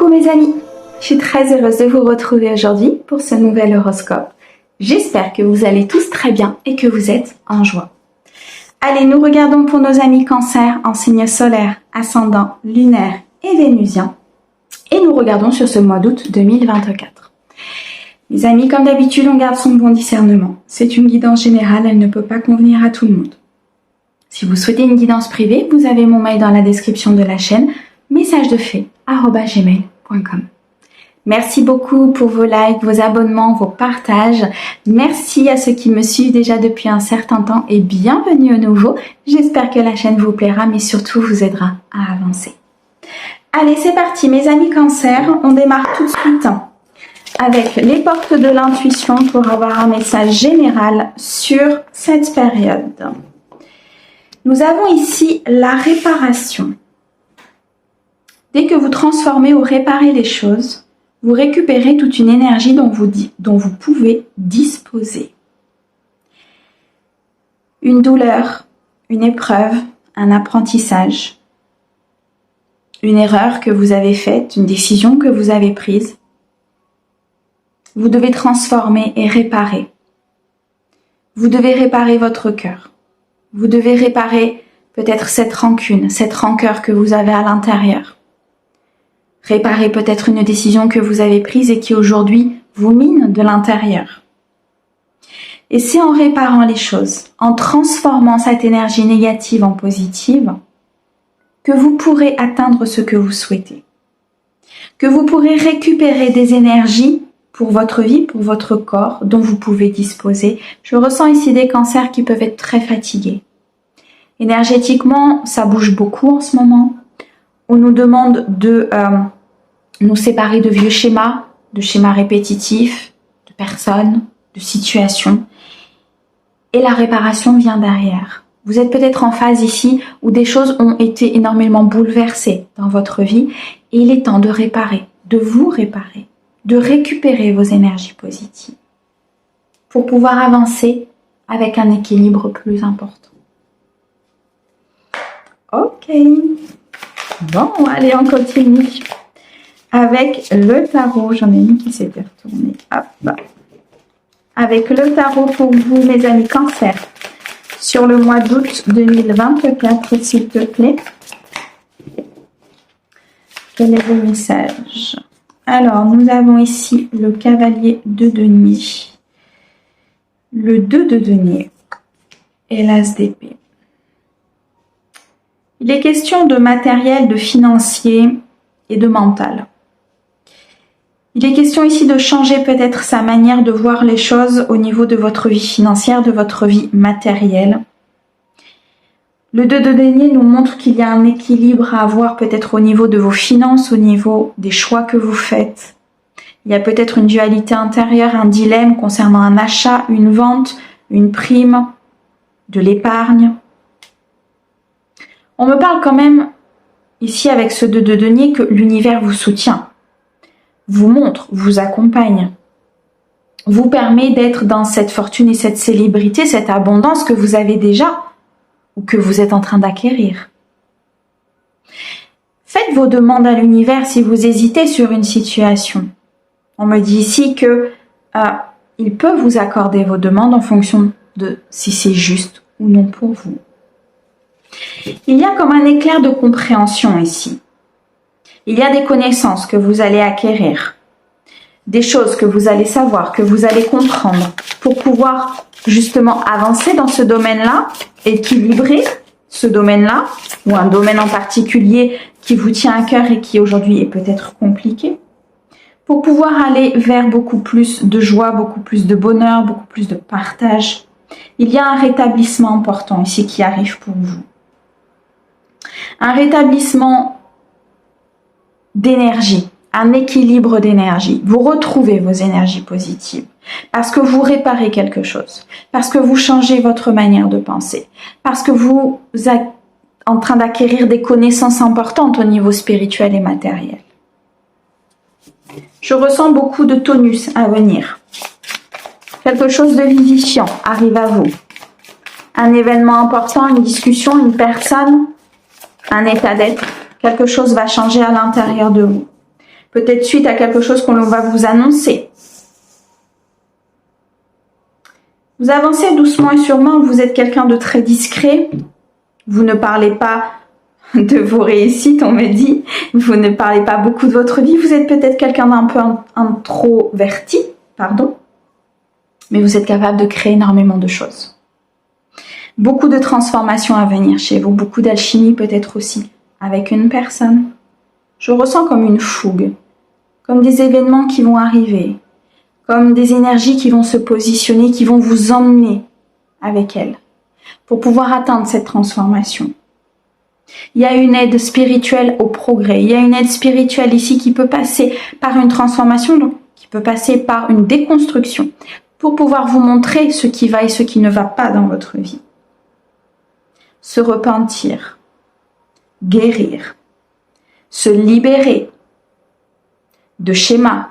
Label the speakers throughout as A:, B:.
A: Coucou mes amis, je suis très heureuse de vous retrouver aujourd'hui pour ce nouvel horoscope. J'espère que vous allez tous très bien et que vous êtes en joie. Allez, nous regardons pour nos amis Cancer en signe solaire, ascendant, lunaire et vénusien. Et nous regardons sur ce mois d'août 2024. Mes amis, comme d'habitude, on garde son bon discernement. C'est une guidance générale, elle ne peut pas convenir à tout le monde. Si vous souhaitez une guidance privée, vous avez mon mail dans la description de la chaîne, messagedeFée@gmail.com. Merci beaucoup pour vos likes, vos abonnements, vos partages. Merci à ceux qui me suivent déjà depuis un certain temps et bienvenue au nouveau. J'espère que la chaîne vous plaira, mais surtout vous aidera à avancer. Allez, c'est parti mes amis Cancer, on démarre tout de suite avec les portes de l'intuition pour avoir un message général sur cette période. Nous avons ici la réparation. Dès que vous transformez ou réparez les choses, vous récupérez toute une énergie dont vous pouvez disposer. Une douleur, une épreuve, un apprentissage, une erreur que vous avez faite, une décision que vous avez prise. Vous devez transformer et réparer. Vous devez réparer votre cœur. Vous devez réparer peut-être cette rancune, cette rancœur que vous avez à l'intérieur. Réparer peut-être une décision que vous avez prise et qui aujourd'hui vous mine de l'intérieur. Et c'est en réparant les choses, en transformant cette énergie négative en positive, que vous pourrez atteindre ce que vous souhaitez. Que vous pourrez récupérer des énergies pour votre vie, pour votre corps, dont vous pouvez disposer. Je ressens ici des cancers qui peuvent être très fatigués. Énergétiquement, ça bouge beaucoup en ce moment. On nous demande de nous séparer de vieux schémas, de schémas répétitifs, de personnes, de situations. Et la réparation vient derrière. Vous êtes peut-être en phase ici où des choses ont été énormément bouleversées dans votre vie et il est temps de réparer, de vous réparer, de récupérer vos énergies positives pour pouvoir avancer avec un équilibre plus important. Ok. Bon, allez, on continue avec le tarot. J'en ai une qui s'était retournée. Hop. Avec le tarot pour vous, mes amis Cancer, sur le mois d'août 2024, s'il te plaît. Quel est le message? Alors, nous avons ici le cavalier de denier, le 2 de denier et l'as d'épée. Il est question de matériel, de financier et de mental. Il est question ici de changer peut-être sa manière de voir les choses au niveau de votre vie financière, de votre vie matérielle. Le 2 de denier nous montre qu'il y a un équilibre à avoir peut-être au niveau de vos finances, au niveau des choix que vous faites. Il y a peut-être une dualité intérieure, un dilemme concernant un achat, une vente, une prime, de l'épargne. On me parle quand même, ici avec ce 2 de denier, que l'univers vous soutient, vous montre, vous accompagne, vous permet d'être dans cette fortune et cette célébrité, cette abondance que vous avez déjà ou que vous êtes en train d'acquérir. Faites vos demandes à l'univers si vous hésitez sur une situation. On me dit ici que il peut vous accorder vos demandes en fonction de si c'est juste ou non pour vous. Il y a comme un éclair de compréhension ici. Il y a des connaissances que vous allez acquérir, des choses que vous allez savoir, que vous allez comprendre pour pouvoir justement avancer dans ce domaine-là, équilibrer ce domaine-là ou un domaine en particulier qui vous tient à cœur et qui aujourd'hui est peut-être compliqué, pour pouvoir aller vers beaucoup plus de joie, beaucoup plus de bonheur, beaucoup plus de partage. Il y a un rétablissement important ici qui arrive pour vous. Un rétablissement d'énergie, un équilibre d'énergie. Vous retrouvez vos énergies positives parce que vous réparez quelque chose, parce que vous changez votre manière de penser, parce que vous êtes en train d'acquérir des connaissances importantes au niveau spirituel et matériel. Je ressens beaucoup de tonus à venir. Quelque chose de vivifiant arrive à vous. Un événement important, une discussion, une personne, un état d'être. Quelque chose va changer à l'intérieur de vous. peut-être suite à quelque chose qu'on va vous annoncer. Vous avancez doucement et sûrement, vous êtes quelqu'un de très discret, vous ne parlez pas de vos réussites, on me dit, vous ne parlez pas beaucoup de votre vie, vous êtes peut-être quelqu'un d'un peu introverti, pardon, mais vous êtes capable de créer énormément de choses. Beaucoup de transformations à venir chez vous, beaucoup d'alchimie peut-être aussi, avec une personne. Je ressens comme une fougue, comme des événements qui vont arriver, comme des énergies qui vont se positionner, qui vont vous emmener avec elles, pour pouvoir atteindre cette transformation. Il y a une aide spirituelle au progrès, il y a une aide spirituelle ici qui peut passer par une transformation, donc qui peut passer par une déconstruction, pour pouvoir vous montrer ce qui va et ce qui ne va pas dans votre vie. Se repentir, guérir, se libérer de schémas,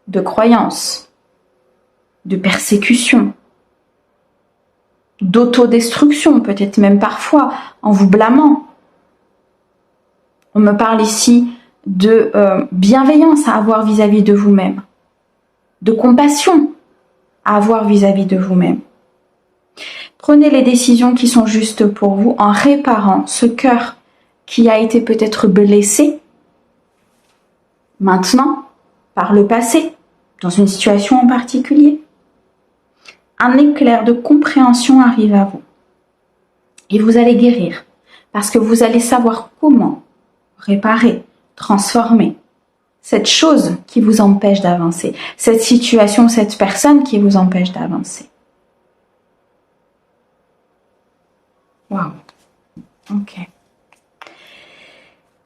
A: de croyances, de persécution, d'autodestruction, peut-être même parfois en vous blâmant. On me parle ici de bienveillance à avoir vis-à-vis de vous-même, de compassion à avoir vis-à-vis de vous-même. Prenez les décisions qui sont justes pour vous en réparant ce cœur qui a été peut-être blessé maintenant, par le passé, dans une situation en particulier. Un éclair de compréhension arrive à vous. Et vous allez guérir, parce que vous allez savoir comment réparer, transformer cette chose qui vous empêche d'avancer, cette situation, cette personne qui vous empêche d'avancer. Waouh. Ok.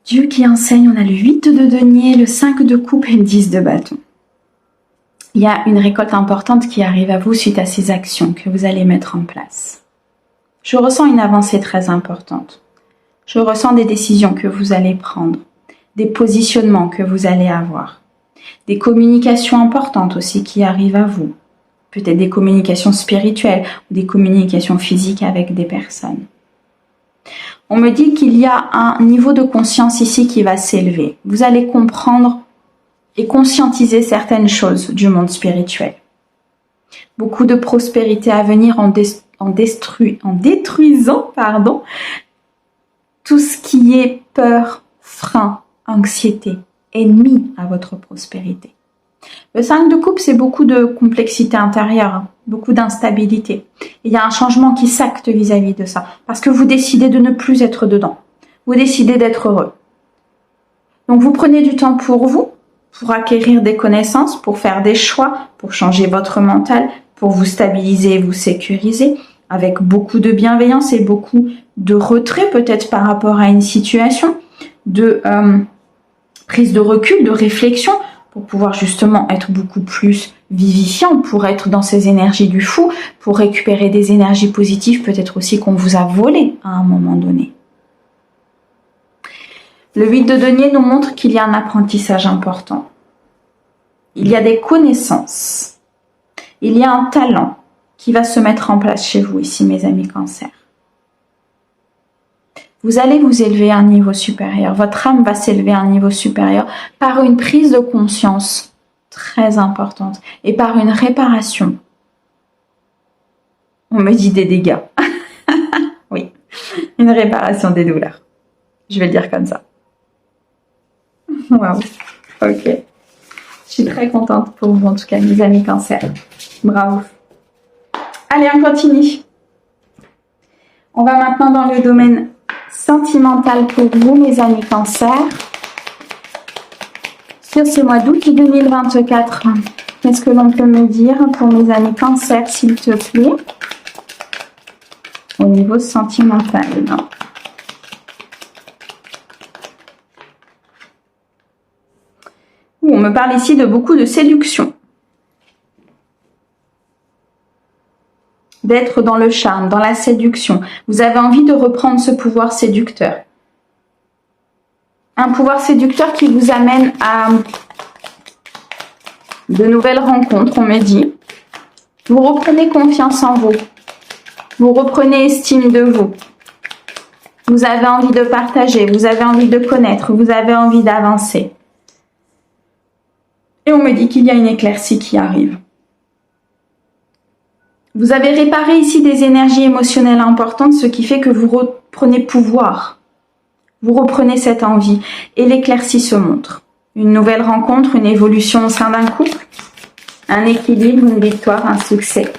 A: Dieu qui enseigne, on a le 8 de denier, le 5 de coupe et le 10 de bâton. Il y a une récolte importante qui arrive à vous suite à ces actions que vous allez mettre en place. Je ressens une avancée très importante. Je ressens des décisions que vous allez prendre, des positionnements que vous allez avoir, des communications importantes aussi qui arrivent à vous, peut-être des communications spirituelles ou des communications physiques avec des personnes. On me dit qu'il y a un niveau de conscience ici qui va s'élever. Vous allez comprendre et conscientiser certaines choses du monde spirituel. Beaucoup de prospérité à venir en détruisant tout ce qui est peur, frein, anxiété, ennemi à votre prospérité. Le 5 de coupe, c'est beaucoup de complexité intérieure, beaucoup d'instabilité. Il y a un changement qui s'acte vis-à-vis de ça, parce que vous décidez de ne plus être dedans. Vous décidez d'être heureux. Donc vous prenez du temps pour vous, pour acquérir des connaissances, pour faire des choix, pour changer votre mental, pour vous stabiliser et vous sécuriser, avec beaucoup de bienveillance et beaucoup de retrait peut-être par rapport à une situation, de prise de recul, de réflexion, pour pouvoir justement être beaucoup plus vivifiant, pour être dans ces énergies du fou, pour récupérer des énergies positives peut-être aussi qu'on vous a volées à un moment donné. Le 8 de denier nous montre qu'il y a un apprentissage important. Il y a des connaissances. Il y a un talent qui va se mettre en place chez vous ici, mes amis Cancer. Vous allez vous élever à un niveau supérieur. Votre âme va s'élever à un niveau supérieur par une prise de conscience très importante et par une réparation. On me dit des dégâts. Oui, une réparation des douleurs. Je vais le dire comme ça. Waouh, ok. Je suis très contente pour vous, en tout cas, mes amis Cancer. Bravo. Allez, on continue. On va maintenant dans le domaine sentimental pour vous, mes amis Cancer. Sur ce mois d'août 2024, qu'est-ce que l'on peut me dire pour mes amis Cancer, s'il te plaît, au niveau sentimental? On me parle ici de beaucoup de séduction. D'être dans le charme, dans la séduction. Vous avez envie de reprendre ce pouvoir séducteur. Un pouvoir séducteur qui vous amène à de nouvelles rencontres, on me dit. Vous reprenez confiance en vous. Vous reprenez estime de vous. Vous avez envie de partager, vous avez envie de connaître, vous avez envie d'avancer. Et on me dit qu'il y a une éclaircie qui arrive. Vous avez réparé ici des énergies émotionnelles importantes, ce qui fait que vous reprenez pouvoir. Vous reprenez cette envie et l'éclaircie se montre. Une nouvelle rencontre, une évolution au sein d'un couple, un équilibre, une victoire, un succès.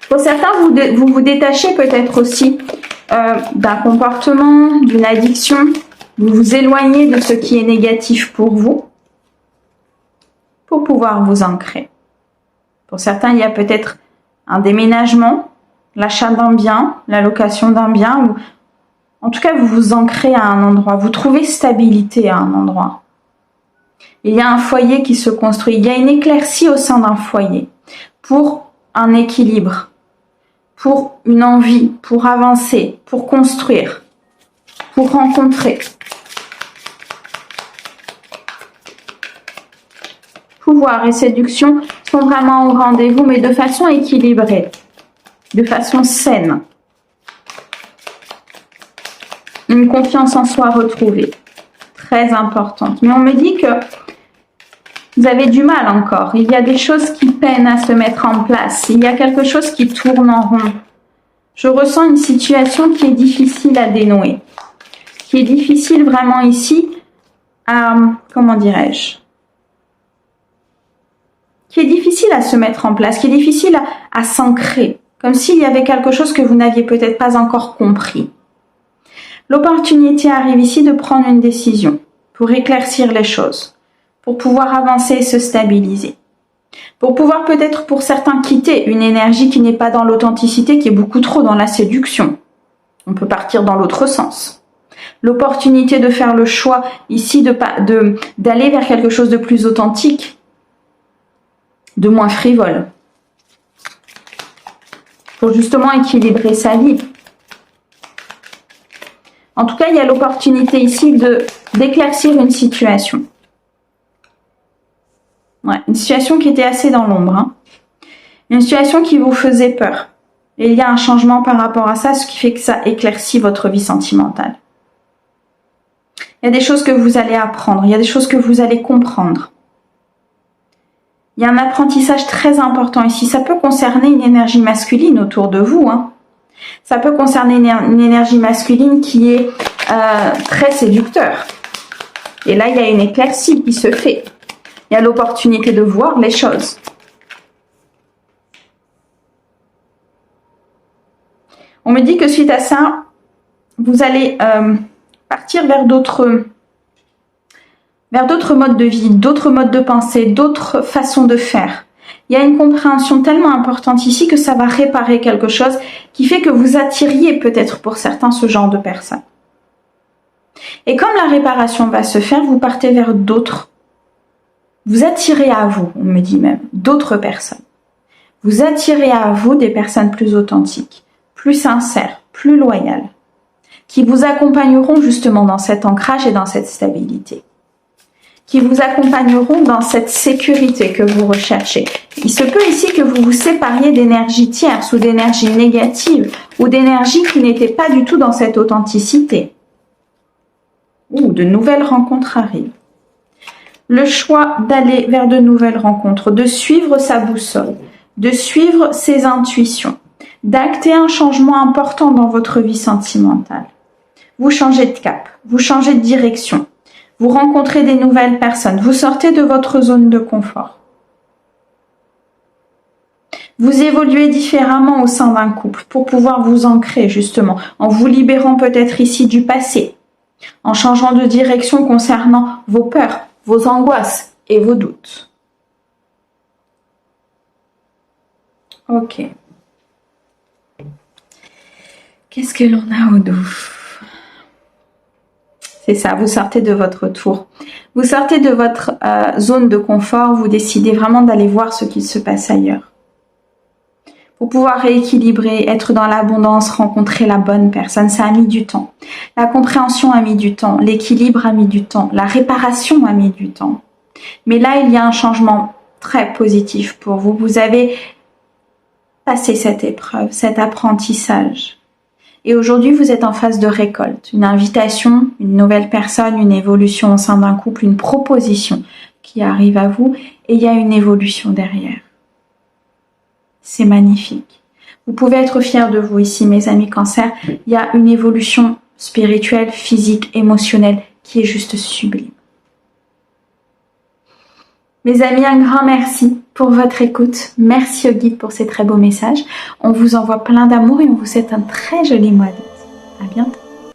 A: Pour certains, vous vous détachez peut-être aussi d'un comportement, d'une addiction. Vous vous éloignez de ce qui est négatif pour vous pour pouvoir vous ancrer. Pour certains, il y a peut-être un déménagement, l'achat d'un bien, la location d'un bien, ou en tout cas, vous vous ancrez à un endroit, vous trouvez stabilité à un endroit. Il y a un foyer qui se construit, il y a une éclaircie au sein d'un foyer pour un équilibre, pour une envie, pour avancer, pour construire, pour rencontrer. Pouvoir et séduction sont vraiment au rendez-vous, mais de façon équilibrée, de façon saine. Une confiance en soi retrouvée, très importante. Mais on me dit que vous avez du mal encore. Il y a des choses qui peinent à se mettre en place. Il y a quelque chose qui tourne en rond. Je ressens une situation qui est difficile à dénouer, qui est difficile vraiment ici à, comment dirais-je, qui est difficile à se mettre en place, qui est difficile à s'ancrer, comme s'il y avait quelque chose que vous n'aviez peut-être pas encore compris. L'opportunité arrive ici de prendre une décision pour éclaircir les choses, pour pouvoir avancer et se stabiliser, pour pouvoir peut-être pour certains quitter une énergie qui n'est pas dans l'authenticité, qui est beaucoup trop dans la séduction. On peut partir dans l'autre sens. L'opportunité de faire le choix ici d'aller vers quelque chose de plus authentique, de moins frivole, pour justement équilibrer sa vie. En tout cas, il y a l'opportunité ici d'éclaircir une situation. Ouais, une situation qui était assez dans l'ombre. Hein. Une situation qui vous faisait peur. Et il y a un changement par rapport à ça, ce qui fait que ça éclaircit votre vie sentimentale. Il y a des choses que vous allez apprendre, il y a des choses que vous allez comprendre. Il y a un apprentissage très important ici. Ça peut concerner une énergie masculine autour de vous. Hein. Ça peut concerner une énergie masculine qui est très séducteur. Et là, il y a une éclaircie qui se fait. Il y a l'opportunité de voir les choses. On me dit que suite à ça, vous allez partir vers d'autres modes de vie, d'autres modes de pensée, d'autres façons de faire. Il y a une compréhension tellement importante ici que ça va réparer quelque chose qui fait que vous attiriez peut-être pour certains ce genre de personnes. Et comme la réparation va se faire, vous partez vers d'autres. Vous attirez à vous, on me dit même, d'autres personnes. Vous attirez à vous des personnes plus authentiques, plus sincères, plus loyales, qui vous accompagneront justement dans cet ancrage et dans cette stabilité, qui vous accompagneront dans cette sécurité que vous recherchez. Il se peut ici que vous vous sépariez d'énergie tierce ou d'énergie négative ou d'énergie qui n'était pas du tout dans cette authenticité. Ou de nouvelles rencontres arrivent. Le choix d'aller vers de nouvelles rencontres, de suivre sa boussole, de suivre ses intuitions, d'acter un changement important dans votre vie sentimentale. Vous changez de cap, vous changez de direction, vous rencontrez des nouvelles personnes, vous sortez de votre zone de confort. Vous évoluez différemment au sein d'un couple pour pouvoir vous ancrer justement, en vous libérant peut-être ici du passé, en changeant de direction concernant vos peurs, vos angoisses et vos doutes. Ok. Qu'est-ce que l'on a au dos? C'est ça, vous sortez de votre tour. Vous sortez de votre zone de confort, vous décidez vraiment d'aller voir ce qui se passe ailleurs. Pour pouvoir rééquilibrer, être dans l'abondance, rencontrer la bonne personne, ça a mis du temps. La compréhension a mis du temps, l'équilibre a mis du temps, la réparation a mis du temps. Mais là, il y a un changement très positif pour vous. Vous avez passé cette épreuve, cet apprentissage. Et aujourd'hui, vous êtes en phase de récolte. Une invitation, une nouvelle personne, une évolution au sein d'un couple, une proposition qui arrive à vous et il y a une évolution derrière. C'est magnifique. Vous pouvez être fiers de vous ici, mes amis Cancer. Il y a une évolution spirituelle, physique, émotionnelle qui est juste sublime. Mes amis, un grand merci pour votre écoute. Merci au guide pour ces très beaux messages. On vous envoie plein d'amour et on vous souhaite un très joli mois d'août. À bientôt.